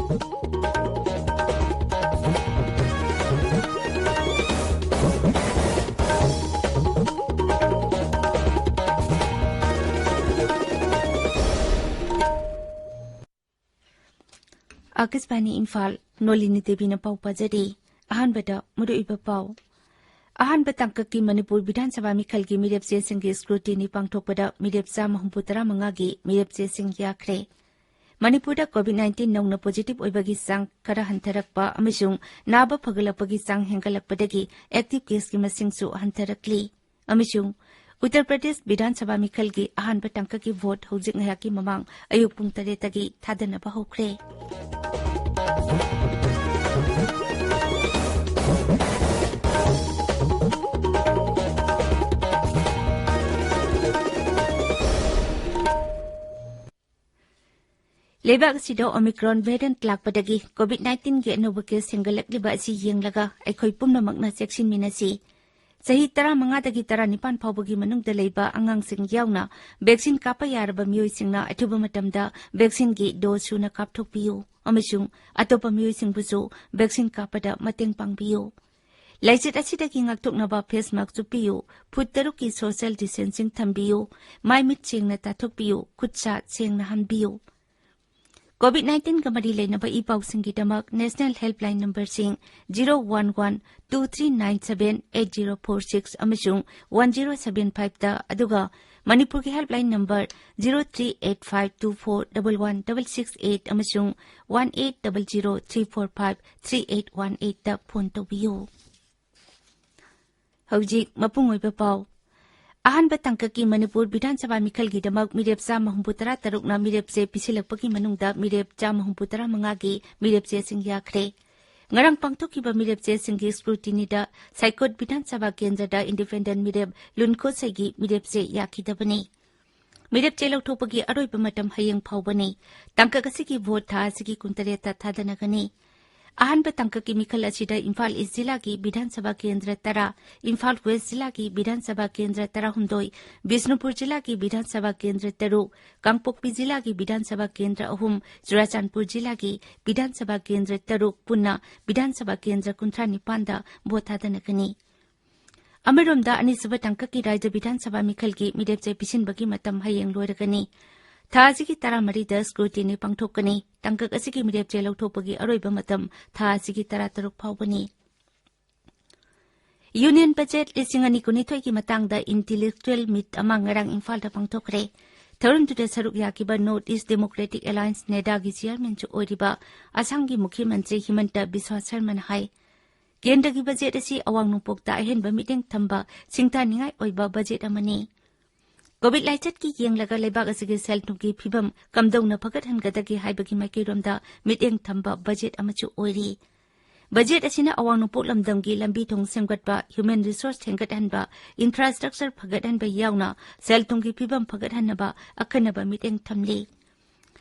आकाशवाणी इम्फाल नोलिनी देवी न पाउ पजरी अहानबदा मुरुइबा पाउ अहानबा तंककी मणिपुर विधानसभा मिखलगी मिरेपचे सिंगी स्क्रूटिनी पांगथोकपदा मिरेपचा 35 गी मिरेपचे सिंग याखरे मणिपुरदा कोविड-19 नौना पॉजिटिव ओइबगी सांग खरा हंथरकपा अमसुंग नाबा फगलपगी सांग हेंगलकपदगी एक्टिव केस की मसिंगसु हंथरकली अमसुंग उत्तर प्रदेश विधानसभा मिखलगी अहानबा तंककी वोट हौजिक ngayaki mamang ayuk pung 8 tagi thadana hokre लेबाग सिदो ओमिक्रॉन वेरिएंट लाकपदगी कोविड-19 गे अनोबा केस हेंगलकलिबा असि येंगलगा अखोय पुमनमकना चेक्सिन मिनासी सही 15 दगी 19 फाउबगी मनुंगदा लेबा अंगांगसिंग यावना वैक्सीन कापा यारबा मियोयसिंगना अथुबा मतमदा वैक्सीन गी डोज सुना कापथोकपियो अमसुंग अतोपा मियोयसिंगबुसु वैक्सीन कापदा mateंग पांगबियो लाइचित असिदगी ngakthoknaba face mask chupiyo foot 3 की सोशल डिस्टेंसिंग थंबियो माइ मिट चेंगना ताथोकपियो खुदसा चेंगना हनबियो कोविड-19 का मरी लेनबा ई पाउसिंगीदमक नेशनल हेल्पलाइन नंबर सिंग 01123978046 अमसुंग 1075 दा अदुगा मणिपुर की हेल्पलाइन नंबर 0385241168 अमसुंग 1800345381 दा फोन तौबियो हौजिक मपुंग ओइबा पाउ अहानबा तंककी मणिपुर विधानसभा मिखलगीदमक मिरेपचा 33 मिरेपचे पिसिलकपगी मनुंगदा मिरेपचा 35 गी मिरेपचे सिंगयाखरे ngarang pangthokiba mirepche singi scrutiny-da saikot विधानसभा केंद्रदा इंडिपेंडेंट मिरेप लुनखो सैगी मिरेपचे याखिदबनी मिरेपचे लौथोपगी अरोइबा मतम हयेंग फावबनी तंकगसिगी वोट था सिगी 19 थादनगनी अहानबा तंककी मिखल असिदा इम्फाल ईस्ट जिला की विधानसभा केंद्र 13 इम्फाल वेस्ट जिला की विधानसभा केंद्र 13 बिष्णुपुर जिला की विधानसभा केंद्र 13 कांगपोकपी जिला की विधानसभा केंद्र 3 चुराचांदपुर जिला की विधानसभा केंद्र 13 पुन्ना विधानसभा केंद्र 19 भोट थादनगनी अमरोमदा अनिसुबा तंककी राज्य विधानसभा मिखल की मिरेपचे पिसिनबगी मतम हयेंग लोरगनी थाजिगी 13 स्क्रूटिनी पांगथोकनी तंकक असिगी मिरेपचे लौथोपगी अरोइबा मतम थाजिगी 13 फावबनी यूनियन बजेट 2019 की मतंगदा इंटेलेक्चुअल मीट अमा ngarang इम्फालदा पांगथोकरे थरुनदुदा सरुक याकिबा नॉर्थ ईस्ट डेमोक्रेटिक अलायंस नेडागी चेयरमैन चु ओइरिबा असमगी मुख्यमंत्री हिमंत बिस्वा शर्मा हाय केंद्रगी बजेट असि अवांग नोंपोकता अहेनबा मिटेंग थंबा सिंगथानिंगाय ओइबा बजेट अमनी कोविड लाइचत की येंगलगा लेबाग असिगे सेलथुकी फिबम कमदौना फगत हनगदगी हाइबगी माइकेरोमदा मिटेंग थंबा बजेट अमचु ओइरी बजेट असिना अवांग नोंपोक लमदमगी लंबी थोंग सेमगतबा ह्यूमन रिसोर्स हेंगतहनबा इंफ्रास्ट्रक्चर फगतहनबा यावना सेलथुकी फिबम फगतहनबा अखनबा मिटेंग थमली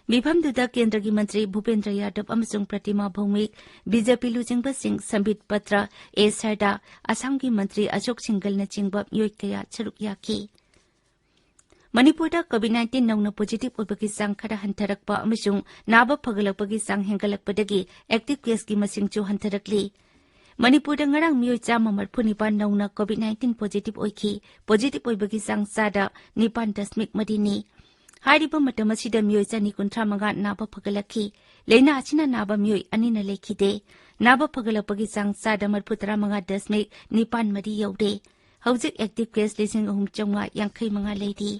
मिफमदुदा केंद्र की मंत्री भूपेंद्र यादव अमसुंग प्रतिमा भौमिक बीजेपी लुजिंगबा सिंह संबित पत्र ए सरदा असम की मंत्री अशोक सिंगलना चिंगबा मियोय कया सरुक याकी मणिपुरदा कोविड-19 नौना पॉजिटिव ओइबगी सांग खरा हंथरकपा अमसुंग नाबा फगलकपगी सांग हेंगलकपदगी एक्टिव केस की मसिंगचु हंथरकली मणिपुरदा ngarang मियोय 139 नौना कोविड-19 पॉजिटिव ओइखी पॉजिटिव ओइबगी सांग सादा 9.3 हारिबा मतम असिदा मियोय 235 नाबा फगलखी लेना असिना नाबा मियोय अनिना लेखिदे नाबा फगलपगी सांग सादा 35.9 यौदे हौजिक एक्टिव केस 3,355 लेदी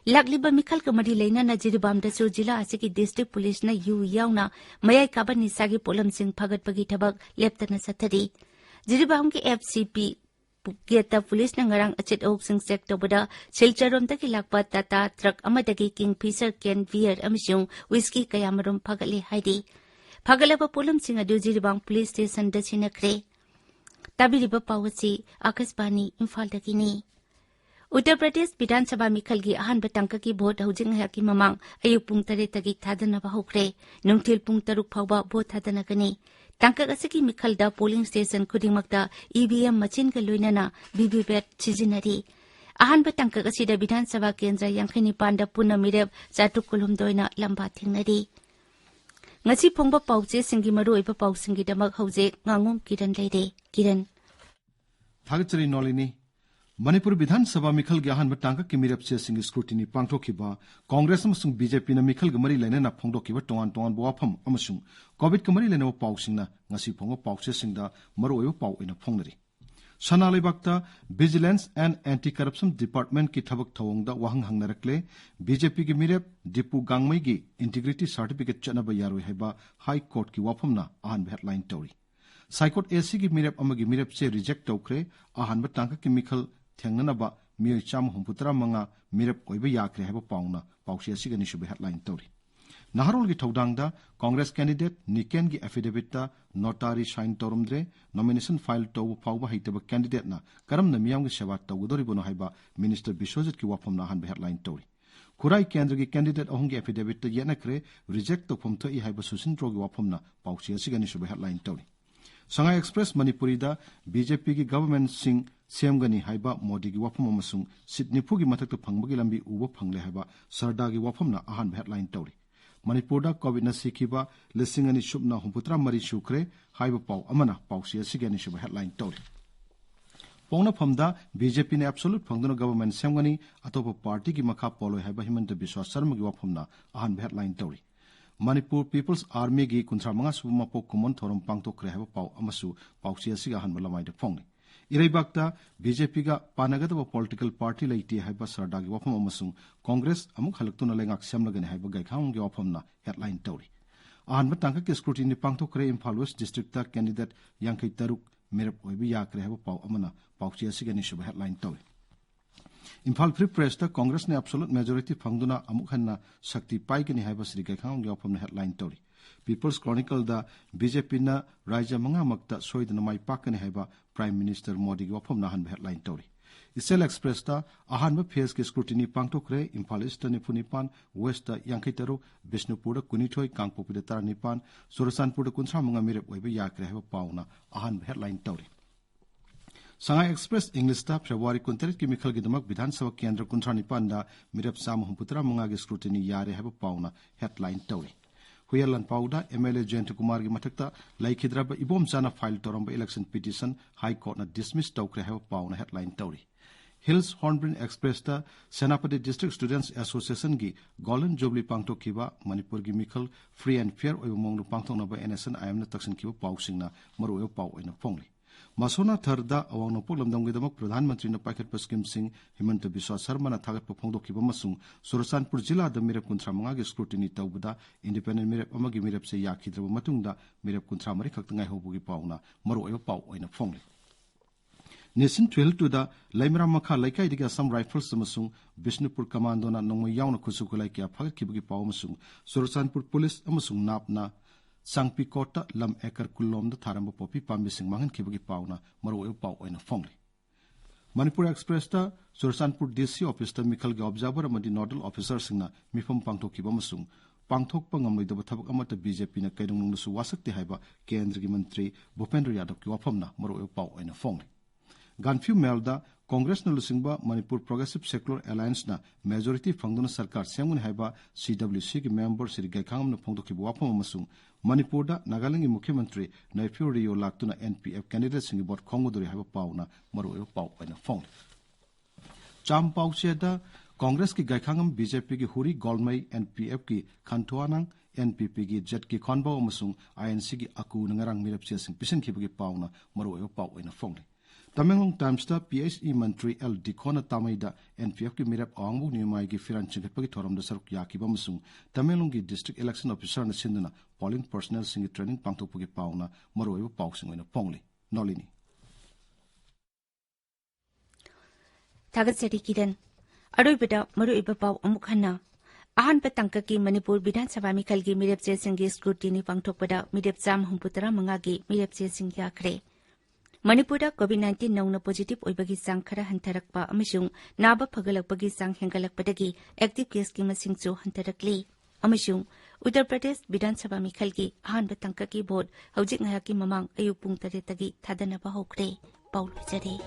लाकलिबा मिखल कमरी लेना नजिरबाम दसु जिला असिकी डिस्ट्रिक्ट पुलिस न यू यावना मयाई काबा निसागी पोलम सिंह फगतपगी थबक लेप्तना सथरी जिरिबाम की एफसीपी गेटा पुलिस न ngarang अचित ओक सिंह चेक तोबदा सिलचरोमदगी लाकपा टाटा ट्रक अमदगी किंग फिशर कैन वियर अमसुंग विस्की कयामरुम फगले हाइदी फगलबा पोलम सिंह अदु जिरिबाम पुलिस स्टेशन दसिनखरे ताबिरिबा पावसी आकाशवाणी इम्फाल दगिनी उत्तर प्रदेश विधानसभा मिखल की अहानबा तंककी भोट हौजिंग हयाकी ममांग अयुक पुंग 8 तगी थादनबा हौखरे नुंगथिल पुंग 3 फावबा भोट थादनगनी तंकक असकी मिखलदा पोलिंग स्टेशन खुदिंगमक्ता ईवीएम मचिन का लोइनना वीवीपैट सिजिनरी अहानबा तंकक असिदा विधानसभा केंद्र 59 पुन्ना मिरेप 4 लंबा थेंगनरी ngasi phongba pauche singi maroi pa pau singi damak hauze ngangom kiran leide kiran Thagachari Nolini Manipur Vidhan Sabha Mikhal Gyahan Batanga Kimirap Sing Scrutiny Pangtokiba, Congress Amasung BJP na Mikhal Gamari Lena Pongdokiba Tongan Boapam Amasung, COVID Kamari Lena Pausingna, Nasi Pongo Pausingda, Maro Pau in a Pongari. Sanali Bakta, Vigilance and Anti-Corruption Department Ki Tabak Tawongda Wahang Hangnarakle, BJP Gimirap, Dipu Gangmegi, Integrity Certificate Chanaba Yaru Heba, High Court Ki Wapamna, Ahan Headline Tori. Psychot AC Ki Mirap Amagi Mirap se reject Tokre, Ahan Batanga Ki Mikhal Tenganaba, Mir Cham Humputra Manga, Mirap Oiba Yakre have a pauna, Pausi Asiganishu headline Tori. Naharol Gitaudangda, Congress candidate Niken Gi affidavita, notary shine torumdre, nomination file to Pauba Hitaba candidate na, Karam the Miang Shavat Tawudoribono Haiba, Minister Bishozit Kiwapam Nahan headline Tori. Kurai Kendri candidate Ongi affidavit Yanakre, reject the Pomto I Haiba Susin Drogi Wapamna, Pausi Asiganishu headline Tori. Shanghai Express Manipuri da BJP ki government sing Siamgani haiba Modi ki wapam amasung Sydneypu ki matak to phangbagi lambi ubo phangle haiba Sarda ki wapam na ahan headline Tori. Manipur da COVID na sikiba lisingani shubna humputra mari shukre haiba pau amana pausi asigani shub headline Tori. Pongna phamda BJP ne absolute phangdono government Siamgani atopa party ki makha polo haiba Himanta Biswa Sharma ki wapam na ahan headline Tori. Manipur People's Army gi kuntramanga submapo common thorum pangto krehaba pau amasu pausi asiga han malamai de phongni Iraibakta BJP ga panagadaba political party laiti haiba sarda gi wafam amasung Congress amuk halaktuna lengak samlagani haiba gaikhang gi wafamna headline Tori ahan batangka ke scrutiny pangto kre Imphal West district ta candidate yangkai taruk merap oibi yakre haiba pau amana pausi asiga ni sub headline Tori Imphal Free Press ta Congress ne absolute majority phangduna amuk hanna shakti paigani haiba sri gaikhang gi wafamna headline Tori People's Chronicle da BJP na Raja Manga Makta Soidana Mai Pakani haiba Prime Minister Modi gi wafam na han headline Tori Isel Express ta ahan phase ke scrutiny pangtokre Imphal East ni Punipan West ta Yankhaitaru Bishnupur da Kunithoi Kangpopi da Taranipan Surasanpur da Kunsra Manga mirep oiba yakre haiba pauna ahan headline Tori Shanghai Express English ta February 23 ki Mikhal gi damak Vidhan Sabha Kendra Kunsra Nipan da mirep sam humputra manga gi scrutiny yare haiba pauna headline Tori Huyalan Pauda, MLA Jayant Kumar ki matakta Laikhidraba Ibom Chana file toramba election petition High Court na dismiss tawkre have pauna headline Tori. Hills Hornbill Express ta Senapati District Students Association gi Golden Jubilee Pangto kiba Manipur gi Mikhal free and fair oibomong pangtong na ba NSN IM na taksin kiba pausing na maruyo pau ina phongli. Masona Tharda awang no polamdam gi damak Pradhan Mantri na paket paskim sing Himanta Biswa Sharma na thagat phongdo kiba masung Surasanpur jila da mirep kuntra manga gi scrutiny tawbuda independent mirep amagi mirep se yakhidraba matungda mirep kuntra mari khaktangai hobugi pauna maruyo pau oina phongli. Nation 12 to da Laimra Makha Laikai diga some rifles amasung Bishnupur Commando na nongmai yauna kusukulai kya phagat kibugi pau amasung Surasanpur Police amasung napna Sangpi Kota Lam Ekar Kulom da Tharamba Popi Pambi Sing Mangan Kibugi Pauna Maru Pau oina phongli. Manipur Express ta Surasanpur DC Office ta Mikhal gi observer amadi nodal officer singna mifam pangthok kiba masung pangthok pangamai da thabak amata BJP na kaidong nung su wasakti haiba Kendra gi Mantri Bhupendra Yadav ki wafamna Maru Pau oina phongli. Ganfiu Melda Congress na lusingba Manipur Progressive Secular Alliance na majority phangduna sarkar semgun haiba CWC ki member Sri Gaikhangam na phongdo ki wafam amasung Manipur da Nagaland ki Mukhyamantri Naipur Rio laktuna NPF candidate singi bot khongudori haiba pauna maru pau oina phong Cham pauche da Congress ki Gaikhangam BJP ki Huri Golmai NPF ki Khantuanang NPP ki Jet ki Khonbau amasung INC ki Aku ngarang mirapche sing pisin khibagi pauna maru pau oina phong Tamenglong Times ta PHE Mantri L Dikona Tamaida NPF ki mirap awangbu nimai ki firan chingkhatpagi thoram da saruk yakiba masung Tamenglong ki district election officer na sinduna polling personnel singi training pangtokpagi pauna maroiba pausing oina phongli Nolini Thagat seri Kiran Aroibada maroiba pau amuk hanna Ahan patangka ki Manipur Vidhan Sabha Mikhal gi mirapche singi scrutiny pangtokpada mirap cham humputra manga gi mirapche sing yakre Manipurda COVID-19 nauna positive oibagi sang khara hantarakpa amasung naba phagalakpagi sang hengalakpadagi active case ki masing chu hantarakli amasung Uttar Pradesh Vidhan Sabha Mikhal gi ahan batangka ki vote haujik ngaya ki mamang ayuk pung 3 tagi thadana ba hokre paul jare